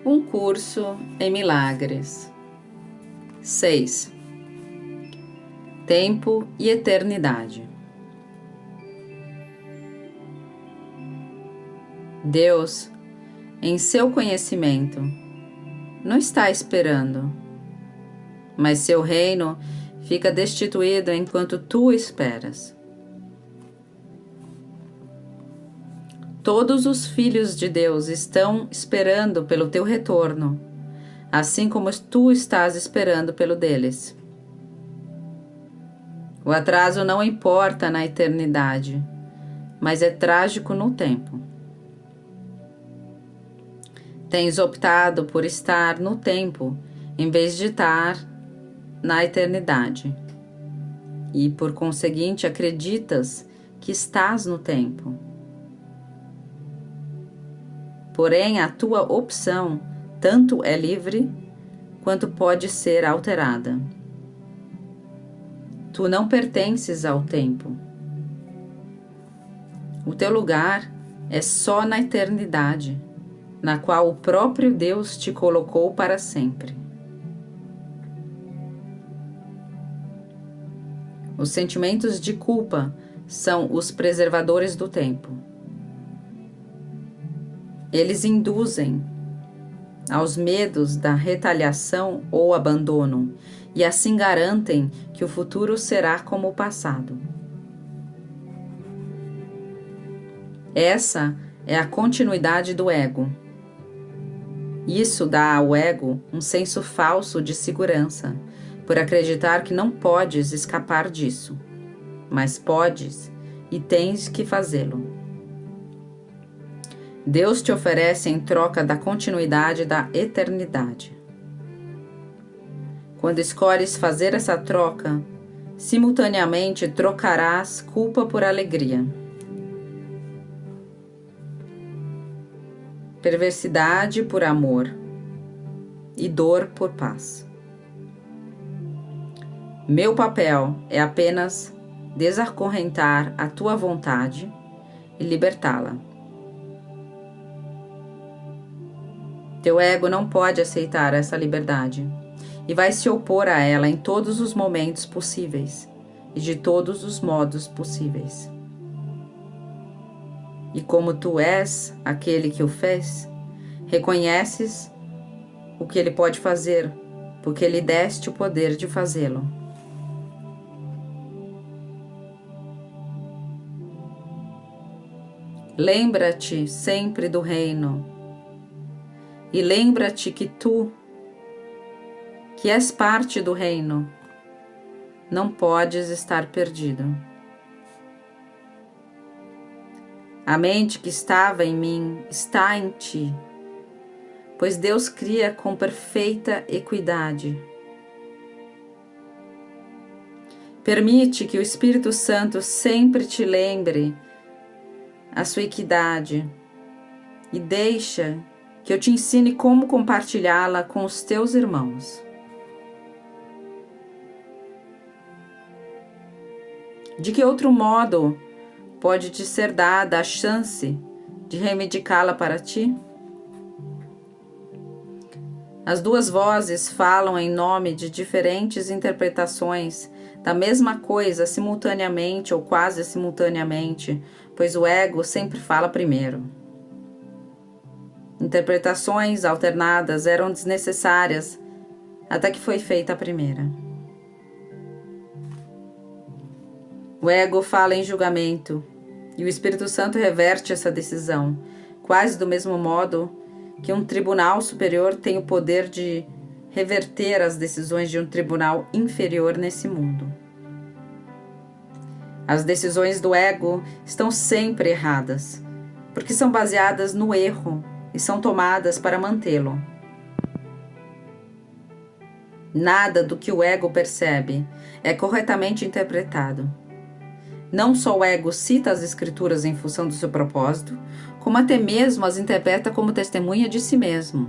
Um curso em milagres. 6. Tempo e eternidade. Deus, em seu conhecimento, não está esperando, mas seu reino fica destituído enquanto tu esperas. Todos os filhos de Deus estão esperando pelo teu retorno, assim como tu estás esperando pelo deles. O atraso não importa na eternidade, mas é trágico no tempo. Tens optado por estar no tempo em vez de estar na eternidade, e por conseguinte acreditas que estás no tempo. Porém, a tua opção tanto é livre quanto pode ser alterada. Tu não pertences ao tempo. O teu lugar é só na eternidade, na qual o próprio Deus te colocou para sempre. Os sentimentos de culpa são os preservadores do tempo. Eles induzem aos medos da retaliação ou abandono e assim garantem que o futuro será como o passado. Essa é a continuidade do ego. Isso dá ao ego um senso falso de segurança, por acreditar que não podes escapar disso, mas podes e tens que fazê-lo. Deus te oferece em troca da continuidade da eternidade. Quando escolhes fazer essa troca, simultaneamente trocarás culpa por alegria, perversidade por amor e dor por paz. Meu papel é apenas desacorrentar a tua vontade e libertá-la. Teu ego não pode aceitar essa liberdade e vai se opor a ela em todos os momentos possíveis e de todos os modos possíveis. E como tu és aquele que o fez, reconheces o que ele pode fazer, porque lhe deste o poder de fazê-lo. Lembra-te sempre do reino. E lembra-te que tu, que és parte do reino, não podes estar perdido. A mente que estava em mim está em ti, pois Deus cria com perfeita equidade. Permite que o Espírito Santo sempre te lembre a sua equidade e deixa que eu te ensine como compartilhá-la com os teus irmãos. De que outro modo pode te ser dada a chance de reivindicá-la para ti? As duas vozes falam em nome de diferentes interpretações da mesma coisa simultaneamente ou quase simultaneamente, pois o ego sempre fala primeiro. Interpretações alternadas eram desnecessárias até que foi feita a primeira. O ego fala em julgamento e o Espírito Santo reverte essa decisão, quase do mesmo modo que um tribunal superior tem o poder de reverter as decisões de um tribunal inferior nesse mundo. As decisões do ego estão sempre erradas, porque são baseadas no erro e são tomadas para mantê-lo. Nada do que o ego percebe é corretamente interpretado. Não só o ego cita as escrituras em função do seu propósito, como até mesmo as interpreta como testemunha de si mesmo.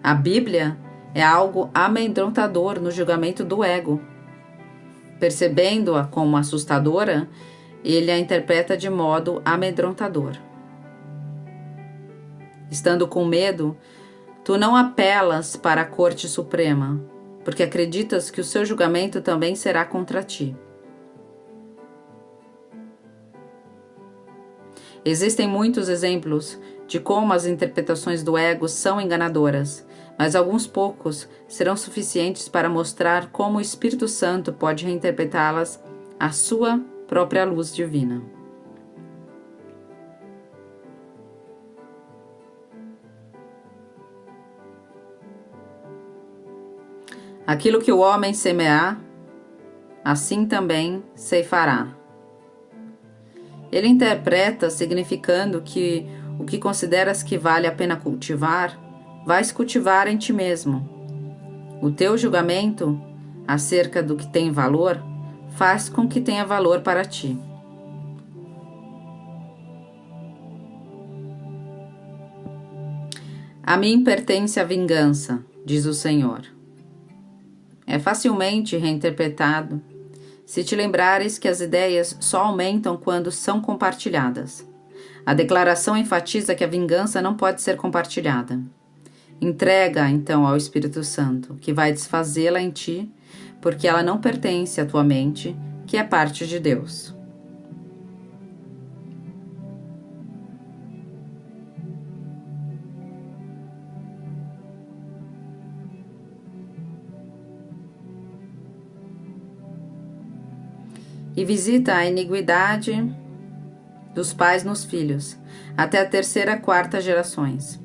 A Bíblia é algo amedrontador no julgamento do ego. Percebendo-a como assustadora, ele a interpreta de modo amedrontador. Estando com medo, Tu não apelas para a Corte Suprema, porque acreditas que o seu julgamento também será contra ti. Existem muitos exemplos de como as interpretações do ego são enganadoras, mas alguns poucos serão suficientes para mostrar como o Espírito Santo pode reinterpretá-las à sua própria luz divina. Aquilo que o homem semear, assim também ceifará. Ele interpreta significando que o que consideras que vale a pena cultivar, vais cultivar em ti mesmo. O teu julgamento acerca do que tem valor faz com que tenha valor para ti. A mim pertence a vingança, diz o Senhor. É facilmente reinterpretado se te lembrares que as ideias só aumentam quando são compartilhadas. A declaração enfatiza que a vingança não pode ser compartilhada. Entrega, então, ao Espírito Santo, que vai desfazê-la em ti, porque ela não pertence à tua mente, que é parte de Deus. E visita a iniquidade dos pais nos filhos, até a terceira e quarta gerações.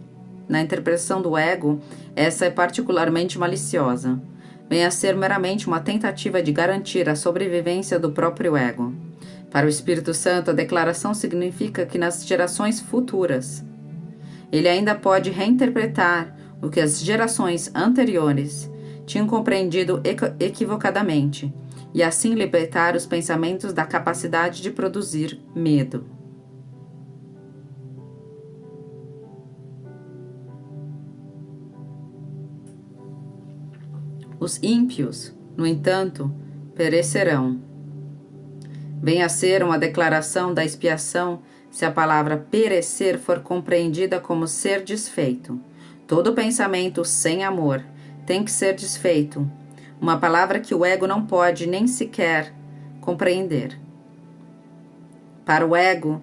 Na interpretação do ego, essa é particularmente maliciosa. Vem a ser meramente uma tentativa de garantir a sobrevivência do próprio ego. Para o Espírito Santo, a declaração significa que nas gerações futuras, ele ainda pode reinterpretar o que as gerações anteriores tinham compreendido equivocadamente, e assim libertar os pensamentos da capacidade de produzir medo. Os ímpios, no entanto, perecerão. Vem a ser uma declaração da expiação se a palavra perecer for compreendida como ser desfeito. Todo pensamento sem amor tem que ser desfeito, uma palavra que o ego não pode nem sequer compreender. Para o ego,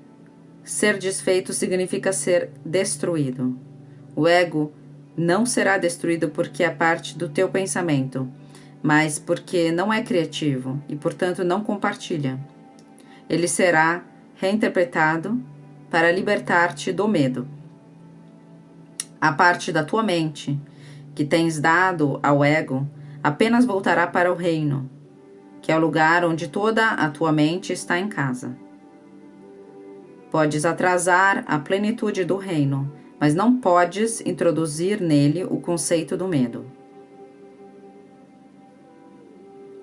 ser desfeito significa ser destruído. O ego não será destruído porque é parte do teu pensamento, mas porque não é criativo e, portanto, não compartilha. Ele será reinterpretado para libertar-te do medo. A parte da tua mente que tens dado ao ego apenas voltará para o reino, que é o lugar onde toda a tua mente está em casa. Podes atrasar a plenitude do reino, mas não podes introduzir nele o conceito do medo.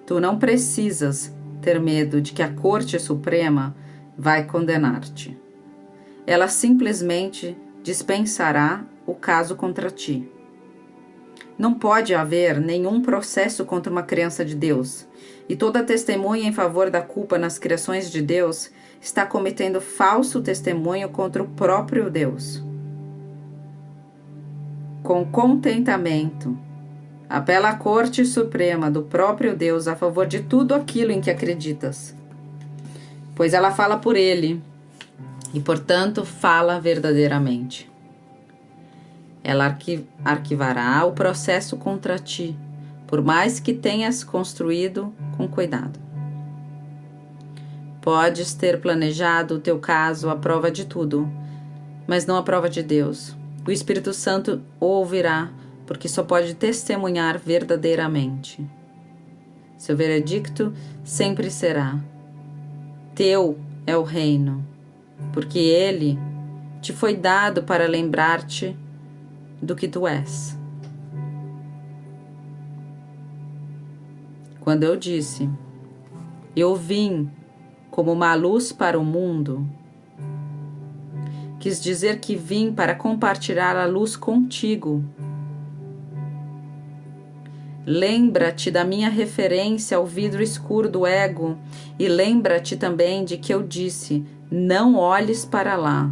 Tu não precisas ter medo de que a Corte Suprema vai condenar-te. Ela simplesmente dispensará o caso contra ti. Não pode haver nenhum processo contra uma criança de Deus, e toda testemunha em favor da culpa nas criações de Deus está cometendo falso testemunho contra o próprio Deus. Com contentamento, apela à Corte Suprema do próprio Deus a favor de tudo aquilo em que acreditas, pois ela fala por ele e, portanto, fala verdadeiramente. Ela arquivará o processo contra ti, por mais que tenhas construído com cuidado. Podes ter planejado o teu caso à prova de tudo, mas não à prova de Deus. O Espírito Santo o ouvirá, porque só pode testemunhar verdadeiramente. Seu veredicto sempre será: teu é o reino, porque ele te foi dado para lembrar-te do que tu és. Quando eu disse, eu vim como uma luz para o mundo, quis dizer que vim para compartilhar a luz contigo. Lembra-te da minha referência ao vidro escuro do ego e lembra-te também de que eu disse, não olhes para lá.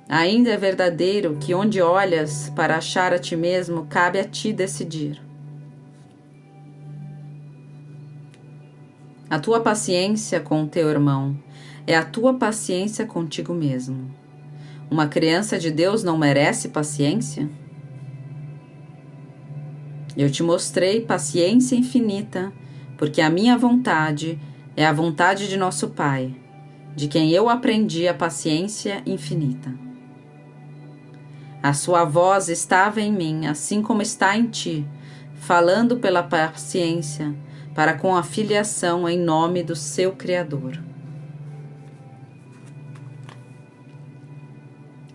Ainda é verdadeiro que onde olhas para achar a ti mesmo, cabe a ti decidir. A tua paciência com o teu irmão é a tua paciência contigo mesmo. Uma criança de Deus não merece paciência? Eu te mostrei paciência infinita, porque a minha vontade é a vontade de nosso Pai, de quem eu aprendi a paciência infinita. A sua voz estava em mim, assim como está em ti, falando pela paciência, para com a filiação em nome do seu Criador.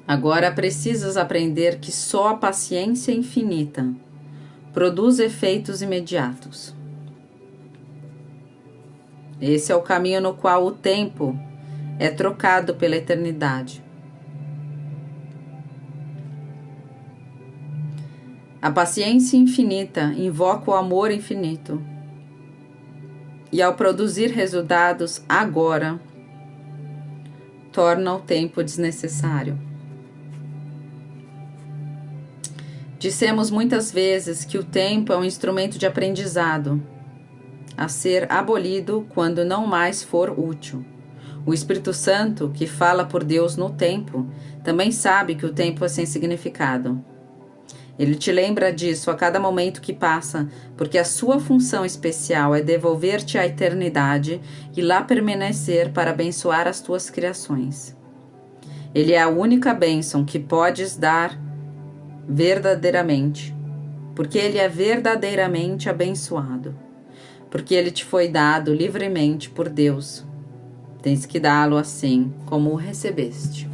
Agora precisas aprender que só a paciência infinita produz efeitos imediatos. Esse é o caminho no qual o tempo é trocado pela eternidade. A paciência infinita invoca o amor infinito. E ao produzir resultados agora, torna o tempo desnecessário. Dissemos muitas vezes que o tempo é um instrumento de aprendizado, a ser abolido quando não mais for útil. O Espírito Santo, que fala por Deus no tempo, também sabe que o tempo é sem significado. Ele te lembra disso a cada momento que passa, porque a sua função especial é devolver-te à eternidade e lá permanecer para abençoar as tuas criações. Ele é a única bênção que podes dar verdadeiramente, porque ele é verdadeiramente abençoado, porque ele te foi dado livremente por Deus. Tens que dá-lo assim como o recebeste.